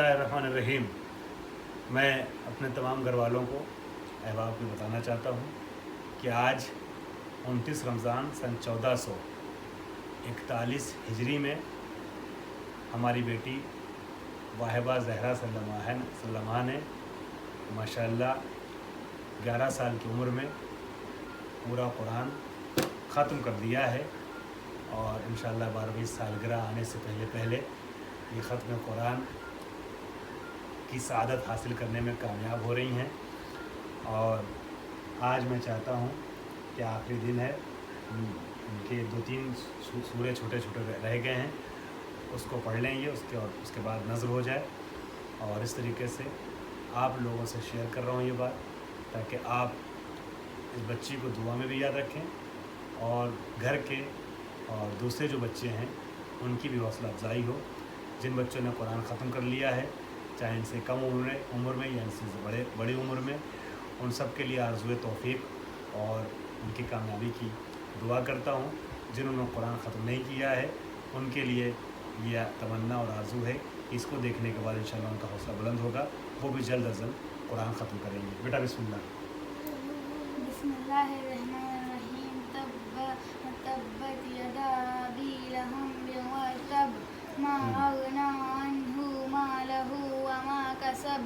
बिस्मिल्लाहिर्रहमानिर्रहीम। मैं अपने तमाम घर वालों को अहबाब को बताना चाहता हूँ कि आज 29 रमज़ान सन 1441 हिजरी में हमारी बेटी वाहिबा ज़हरा सल्लमा ने माशाअल्लाह 11 साल की उम्र में पूरा कुरान ख़त्म कर दिया है और इंशाअल्लाह 12वीं सालगिरह आने से पहले ये ख़त्म कुरान की सआदत हासिल करने में कामयाब हो रही हैं। और आज मैं चाहता हूँ कि आखिरी दिन है, उनके 2-3 सूरे छोटे छोटे रह गए हैं, उसको पढ़ लें ये उसके बाद नज़र हो जाए। और इस तरीके से आप लोगों से शेयर कर रहा हूँ ये बात, ताकि आप इस बच्ची को दुआ में भी याद रखें और घर के और दूसरे जो बच्चे हैं उनकी भी हौसला अफजाई हो। जिन बच्चों ने कुरान ख़त्म कर लिया है, चाहे इनसे कम उम्र में या इनसे बड़ी उम्र में, उन सब के लिए आरज़ू तौफ़ीक़ और उनकी कामयाबी की दुआ करता हूँ। जिन्होंने कुरान ख़त्म नहीं किया है उनके लिए यह तमन्ना और आरज़ू है कि इसको देखने के बाद इंशाअल्लाह उनका हौसला बुलंद होगा, वो भी जल्द अज़ जल्द कुरान ख़त्म करेंगे। बेटा बिस्मिल्लाह। बिस्मिल्लाहिर्रहमानिर्रहीम। तब्बत यदा अबी लहब व तब मा अग़ना अन्हु मालहु व मा कसब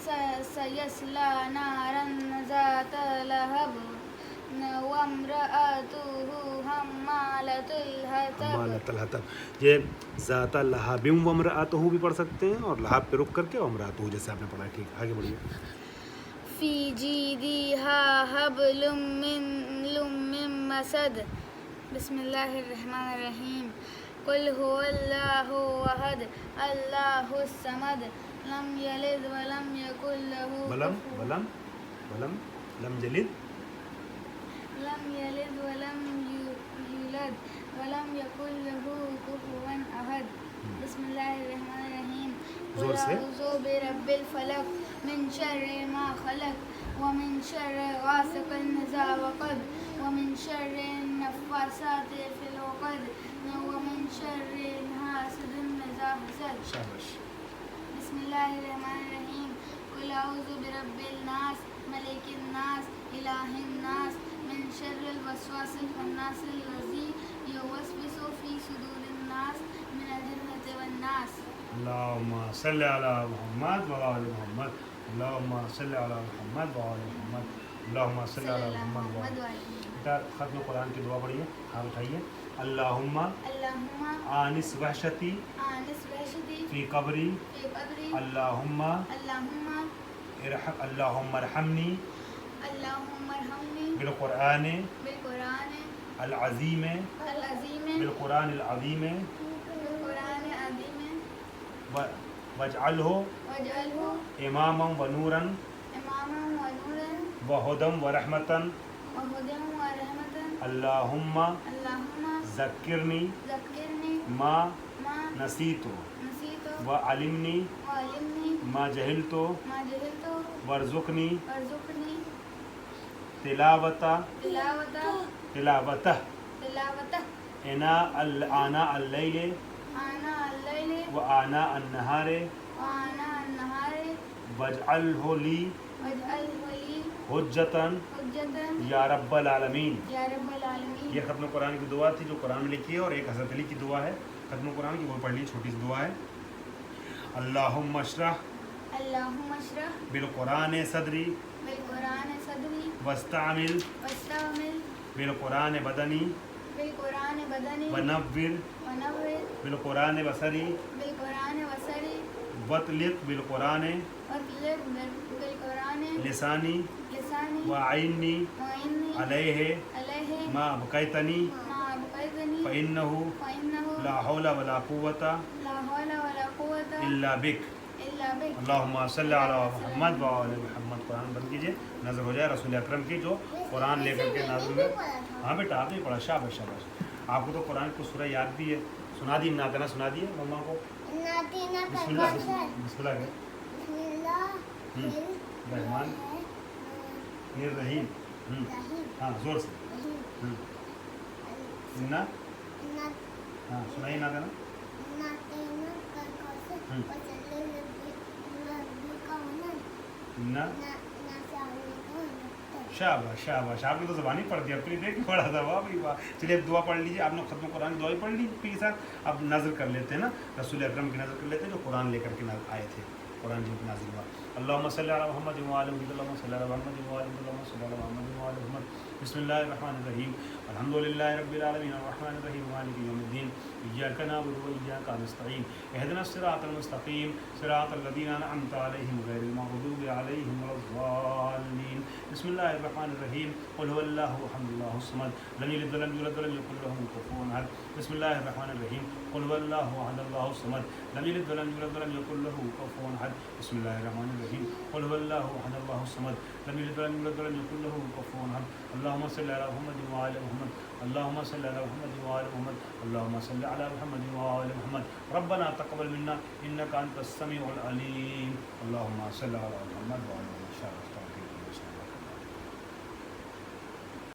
सयस्ला नारन ज़ात लहब वम्रअतुहु हम्मालतुल हतब। ये ज़ाता लहाबिम वम्रअतुहु भी पढ़ सकते हैं और लहाब पे रुक करके वम्रअतुहु जैसे आपने पढ़ा है। ठीक, आगे बढ़िए। फ़ी जीदिहा हब्लुम मिन मसद। बिस्मिल्लाहिर्रहमानिर्रहीम। कुल हुवल्लाहु अहद अल्लाहुस समद लम यलिद व लम यकुल लहु लम जलिद व लम यूलद व लम यकुल लहु कुफुवन अहद। बिस्मिल्लाहिर्रहमानिर्रहीम। जोर से। अऊज़ु बिरब्बिल फलक मिन शर्रि मा खलक व मिन शर्रि गासिकिन इज़ा वक़ब व मिन शर्रि नफ़्फ़ासाति फ़िल उक़द व मिन शर्रि हासिदिन इज़ा हसद। शाबाश। बिस्मिल्लाहिर्रहमानिर्रहीम। कुल अऊज़ु बिरब्बिन नास मलिकिन नास इलाहिन नास मिन शर्रिल वस्वासिल खन्नास लज़ी युवस्विसु फ़ी सुदूरिन नास मिनल जिन्नति वन नास। अल्लाहुम्मा सल्लि अला मुहम्मद व आलि मुहम्मद। अल्लाहुम्मा सल्लि अला मुहम्मद व आलि मुहम्मद। अल्लाहुम्मा सल्लि अला मुहम्मद व आलि मुहम्मद। बेटा ख़त्म कुरान की दुआ पढ़िए, हाथ उठाइए। अल्लाहुम्मा आनिस वहशती फ़ी क़ब्री। अल्लाहुम्मा अरहमनी बिल क़ुरान अल अज़ीम बिल क़ुरान अल अज़ीम वजअलहु इमामन व नूरन व हुदन व रहमतन। अल्लाहुम्मा ज़क्किरनी मा नसीतु व अलिमनी मा जहिलतु वर्ज़ुक़नी तिलावतह आना अल-लैल व आना अन-नहार वजअलहु ली हुज्जतन या रब्बल आलमीन। ये ख़त्म कुरान की दुआ थी जो कुरान में लिखी है, और एक हज़रत अली की दुआ है ख़त्म कुरान की, वो पढ़ ली, छोटी सी दुआ है। अल्लाहुम्मा अशरह बिल कुरान सदरी वस्तामिल बिल कुरान बदनी वनव्विर बिल कुरान बसरी वतलिक बिल कुरान लिसानी व आइन्नी अलैहि मा बकैतनी फ़इन्नहु ला हौला वला कुव्वता इल्ला बिक। अल्लाहुम्मा सल्लि अला मुहम्मद व आलि मुहम्मद। कुरान बंद कीजिए, नज़र हो जाए रसूल अकरम की जो कुरान लेकर के नाज़िल हुए। हाँ बेटा, आपने पढ़ा, शाबाश शाबाश। आपको तो कुरान को सूरह याद भी है, सुना दी नातना, सुना दिए मम्मा को। बिस्मिल्लाह बिस्मिल्लाह रहमान रहीम। हाँ जोर से। ना हाँ सुनाइए नातना। نہ شاباش شاباش، آپ نے تو زبانی پڑھ دیا اپنی، دیکھ پڑھا تھا، واہ بھائی واہ. چلیے اب دعا پڑھ لیجیے. آپ نے ختم قرآن کی دعا پڑھ لی پی کے ساتھ. اب نظر کر لیتے ہیں نا رسول اکرم کی نظر کر لیتے ہیں جو قرآن لے کر کے آئے تھے، قرآن جن کی نازل ہوا. اللہم صلی علی محمد وعلی محمد، اللہم صلی علی محمد وعلی محمد، اللہم صلی علی محمد وعلی محمد. بسم اللہ الرحمن الرحیم. الحمد للہ رب العالمین الرحمن الرحیم مالک یوم الدین. ایاک نعبد وایاک نستعین. اہدنا الصراط المستقیم صراط الذین انعمت علیہم غیر المغضوب علیہم ولا الضالین. بسم اللہ الرحمن الرحیم. قل هو اللہ احد اللہ الصمد لم یلد ولم یولد ولم یکن له کفوا احد. بسم اللہ الرحمن الرحیم. قل هو اللہ احد اللہ الصمد لم یلد ولم یولد ولم یکن له کفوا احد. بسم اللہ الرحمن الرحیم. قل هو اللہ احد اللہ الصمد لم یلد ولم یولد ولم یکن له کفوا احد. اللهم صل على محمد وعلى محمد، اللهم صل على محمد وعلى محمد، اللهم صل على محمد وعلى محمد. ربنا تقبل منا انك انت السميع العليم. اللهم صل على محمد وعلى محمد.